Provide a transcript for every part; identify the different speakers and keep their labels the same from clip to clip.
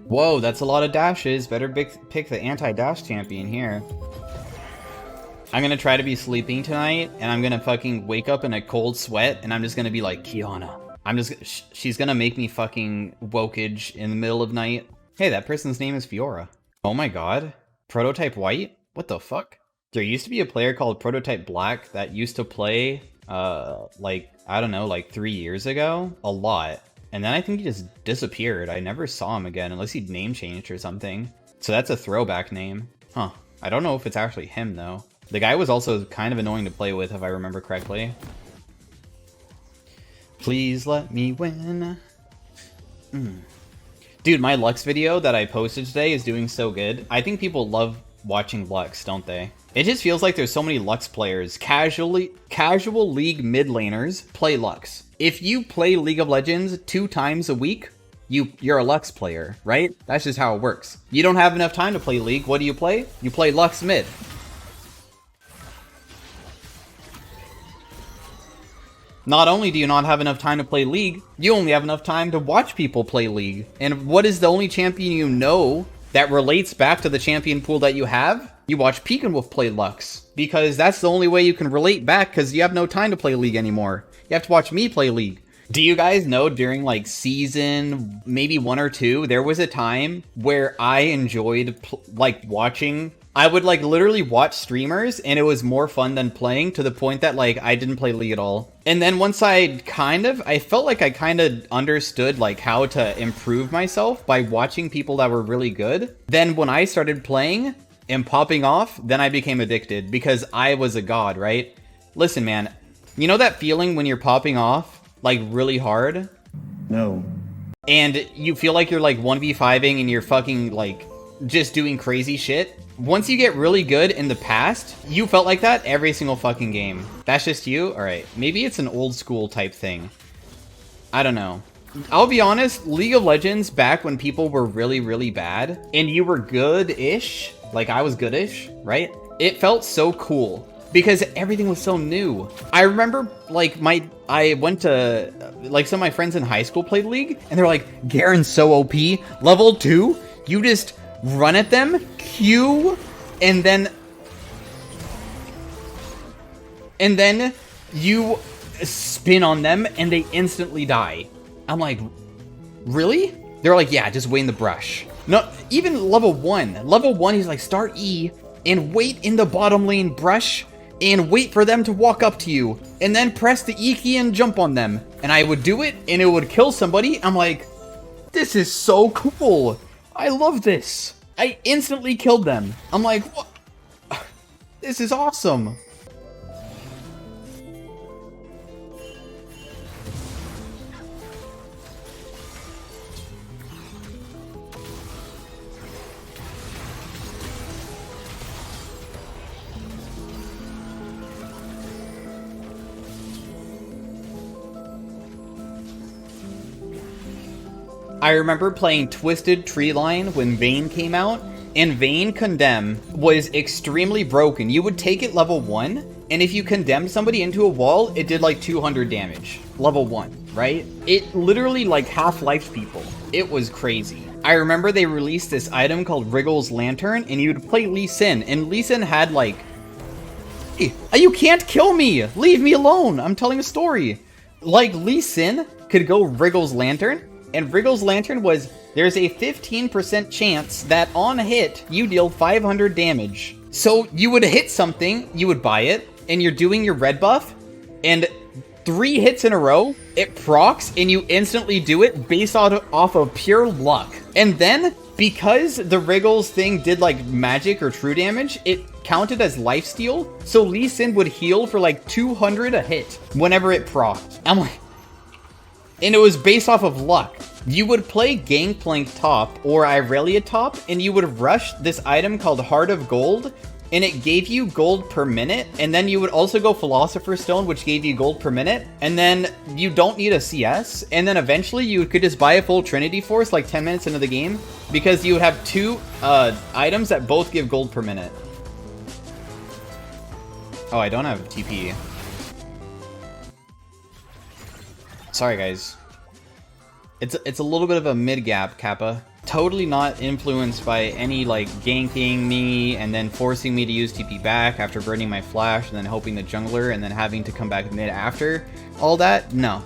Speaker 1: Whoa, that's a lot of dashes. Better pick the anti-dash champion here. I'm gonna try to be sleeping tonight, and I'm gonna fucking wake up in a cold sweat, and I'm just gonna be like, Kiana. She's gonna make me fucking wokage in the middle of night. Hey, that person's name is Fiora. Oh my god. Prototype White? What the fuck? There used to be a player called Prototype Black that used to play, like, I don't know, like 3 years ago? A lot. And then I think he just disappeared. I never saw him again, unless he'd name changed or something. So that's a throwback name. Huh. I don't know if it's actually him, though. The guy was also kind of annoying to play with, if I remember correctly. Please let me win. Dude, my Lux video that I posted today is doing so good. I think people love watching Lux, don't they? It just feels like there's so many Lux players. Casual League mid laners play Lux. If you play League of Legends 2 times a week, you're a Lux player, right? That's just how it works. You don't have enough time to play League. What do you play? You play Lux mid. Not only do you not have enough time to play League, you only have enough time to watch people play League. And what is the only champion you know that relates back to the champion pool that you have? You watch PekinWoof play Lux. Because that's the only way you can relate back, because you have no time to play League anymore. You have to watch me play League. Do you guys know during like season maybe 1 or 2, there was a time where I enjoyed like watching. I would like literally watch streamers and it was more fun than playing, to the point that like I didn't play League at all. And then once I felt like I kind of understood like how to improve myself by watching people that were really good. Then when I started playing and popping off, then I became addicted because I was a god, right? Listen, man, you know that feeling when you're popping off like really hard?
Speaker 2: No.
Speaker 1: And you feel like you're like 1v5ing and you're fucking like just doing crazy shit? Once you get really good in the past, you felt like that every single fucking game. That's just you? Alright, maybe it's an old school type thing. I don't know. I'll be honest, League of Legends back when people were really, really bad, and you were good-ish, like I was good-ish, right? It felt so cool, because everything was so new. I remember, like, I went to, like, some of my friends in high school played League, and they're like, Garen's so OP, level 2, you just run at them, Q, and then you spin on them and they instantly die. I'm like, really? They're like, yeah, just wait in the brush. No, even level 1. Level 1, he's like, start E and wait in the bottom lane brush and wait for them to walk up to you and then press the E key and jump on them. And I would do it and it would kill somebody. I'm like, this is so cool. I love this. I instantly killed them. I'm like, what? This is awesome. I remember playing Twisted Treeline when Vayne came out, and Vayne Condemn was extremely broken. You would take it level 1, and if you condemned somebody into a wall, it did like 200 damage. Level 1, right? It literally like half-lifed people. It was crazy. I remember they released this item called Wriggle's Lantern, and you would play Lee Sin, and Lee Sin had like, hey, you can't kill me! Leave me alone! I'm telling a story. Like, Lee Sin could go Wriggle's Lantern, and Wriggle's Lantern was, there's a 15% chance that on hit, you deal 500 damage. So you would hit something, you would buy it, and you're doing your red buff, and 3 hits in a row, it procs, and you instantly do it based off of pure luck. And then, because the Wriggles thing did like magic or true damage, it counted as lifesteal, so Lee Sin would heal for like 200 a hit whenever it procced. I'm like, and it was based off of luck. You would play Gangplank top or Irelia top, and you would rush this item called Heart of Gold, and it gave you gold per minute, and then you would also go Philosopher's Stone, which gave you gold per minute, and then you don't need a CS, and then eventually you could just buy a full Trinity Force like 10 minutes into the game, because you would have 2 items that both give gold per minute. Oh, I don't have TP. Sorry, guys. It's a little bit of a mid-gap, Kappa. totally not influenced by any, like, ganking me and then forcing me to use TP back after burning my flash and then helping the jungler and then having to come back mid after all that. No.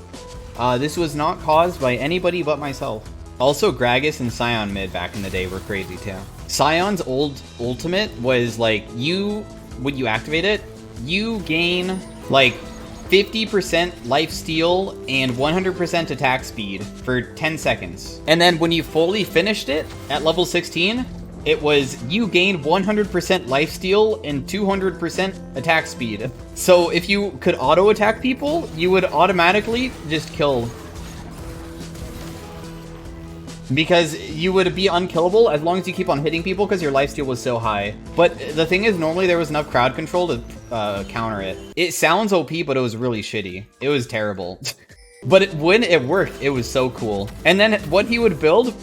Speaker 1: This was not caused by anybody but myself. Also, Gragas and Sion mid back in the day were crazy too. Sion's old ultimate was like, when you activate it, you gain like 50% lifesteal and 100% attack speed for 10 seconds. And then when you fully finished it at level 16, it was you gain 100% lifesteal and 200% attack speed. So if you could auto attack people, you would automatically just kill. Because you would be unkillable as long as you keep on hitting people because your lifesteal was so high. But the thing is, normally there was enough crowd control to counter it. It sounds OP, but it was really shitty. It was terrible. But when it worked, it was so cool. And then what he would build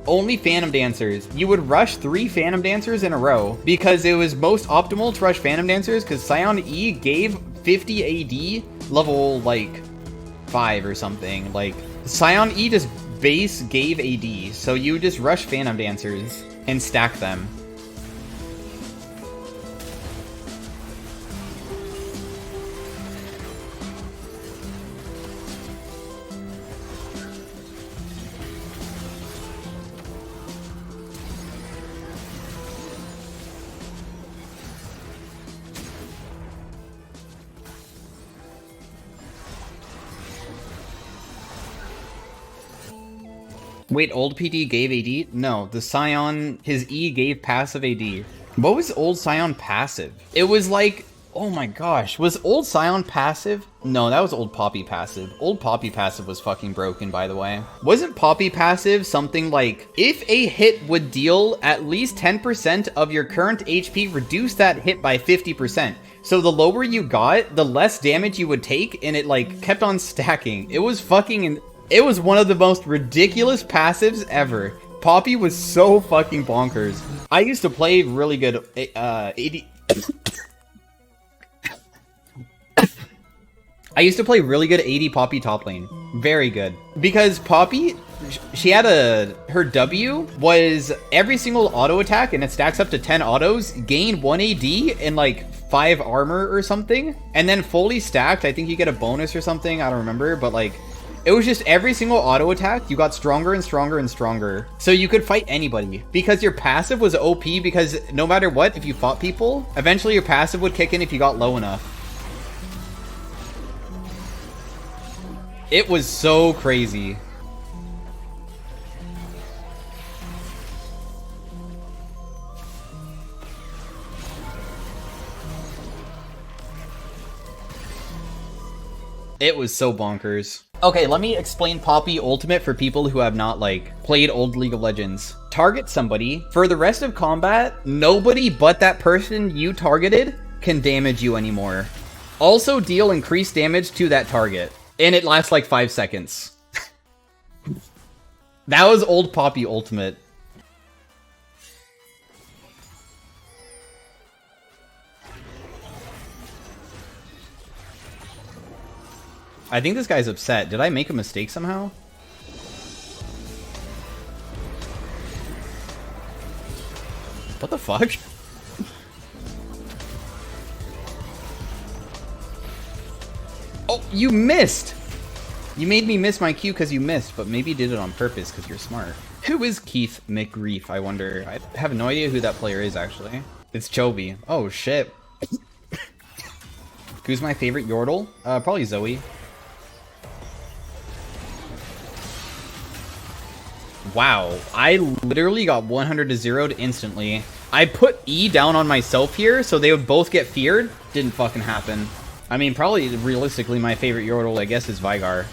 Speaker 1: only Phantom Dancers. You would rush 3 Phantom Dancers in a row because it was most optimal to rush Phantom Dancers because Sion E gave 50 AD level like 5 or something. Like Sion E just base gave AD, so you just rush Phantom Dancers and stack them. Wait, old PD gave AD? No, the Sion, his E gave passive AD. What was old Sion passive? It was like, oh my gosh, was old Sion passive? No, that was old Poppy passive. Old Poppy passive was fucking broken, by the way. Wasn't Poppy passive something like, if a hit would deal at least 10% of your current HP, reduce that hit by 50%. So the lower you got, the less damage you would take, and it like kept on stacking. It was fucking... It was one of the most ridiculous passives ever. Poppy was so fucking bonkers. I used to play really good AD... I used to play really good AD Poppy top lane. Very good. Because Poppy, she had her W was every single auto attack, and it stacks up to 10 autos, gain 1 AD and like 5 armor or something. And then fully stacked, I think you get a bonus or something, I don't remember, but like... It was just every single auto attack, you got stronger and stronger and stronger. So you could fight anybody. Because your passive was OP, because no matter what, if you fought people, eventually your passive would kick in if you got low enough. It was so crazy. It was so bonkers. Okay, let me explain Poppy Ultimate for people who have not, like, played old League of Legends. Target somebody. For the rest of combat, nobody but that person you targeted can damage you anymore. Also deal increased damage to that target. And it lasts like 5 seconds. That was old Poppy Ultimate. I think this guy's upset. Did I make a mistake somehow? What the fuck? Oh, you missed! You made me miss my cue because you missed, but maybe you did it on purpose because you're smart. Who is Keith McGreef, I wonder? I have no idea who that player is, actually. It's Chovy. Oh, shit. Who's my favorite Yordle? Probably Zoe. Wow, I literally got 100 to 0'd instantly. I put E down on myself here, so they would both get feared. Didn't fucking happen. I mean, probably realistically my favorite Yordle, I guess, is Vigar.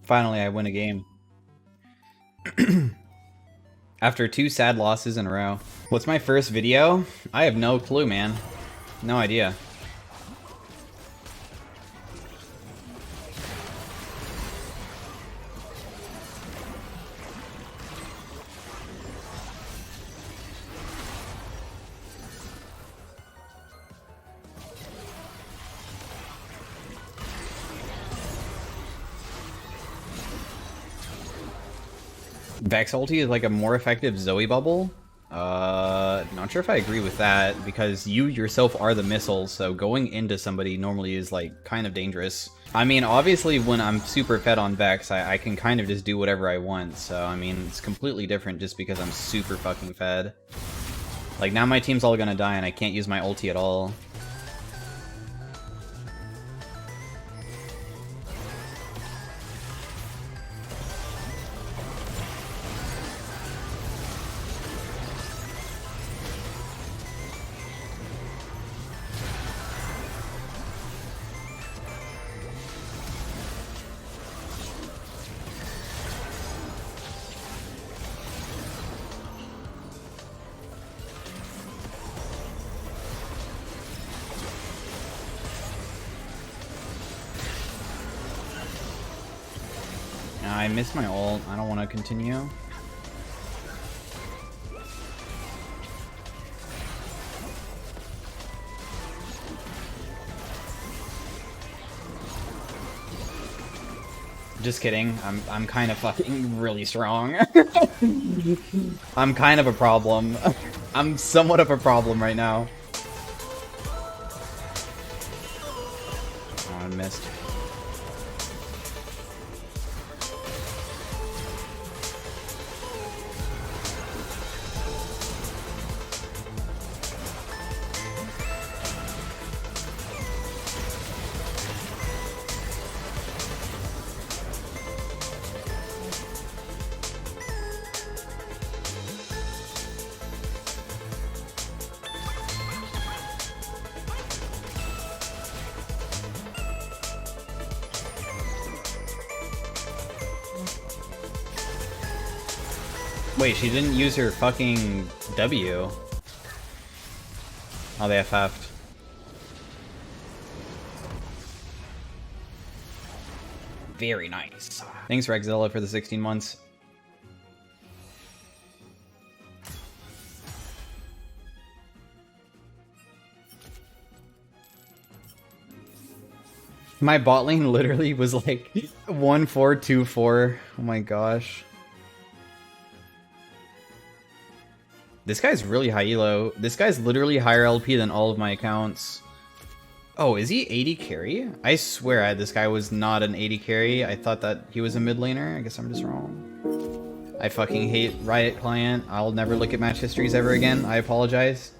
Speaker 1: Finally, I win a game. After 2 sad losses in a row. What's my first video? I have no clue, man. No idea. Vex ulti is like a more effective Zoe bubble. Not sure if I agree with that, because you yourself are the missiles, so going into somebody normally is like kind of dangerous. I mean, obviously when I'm super fed on Vex, I can kind of just do whatever I want, so I mean, it's completely different just because I'm super fucking fed. Like, now my team's all gonna die and I can't use my ulti at all. I missed my ult. I don't want to continue. Just kidding. I'm kind of fucking really strong. I'm kind of a problem. I'm somewhat of a problem right now. Oh, I missed. Wait, she didn't use her fucking W. Oh, they FF'd. Very nice. Thanks, Rexzilla, for the 16 months. My bot lane literally was like 1-4-2-4. Oh my gosh. This guy's really high elo. This guy's literally higher LP than all of my accounts. Oh, is he 80 carry? I swear this guy was not an 80 carry. I thought that he was a mid laner. I guess I'm just wrong. I fucking hate Riot Client. I'll never look at match histories ever again. I apologize.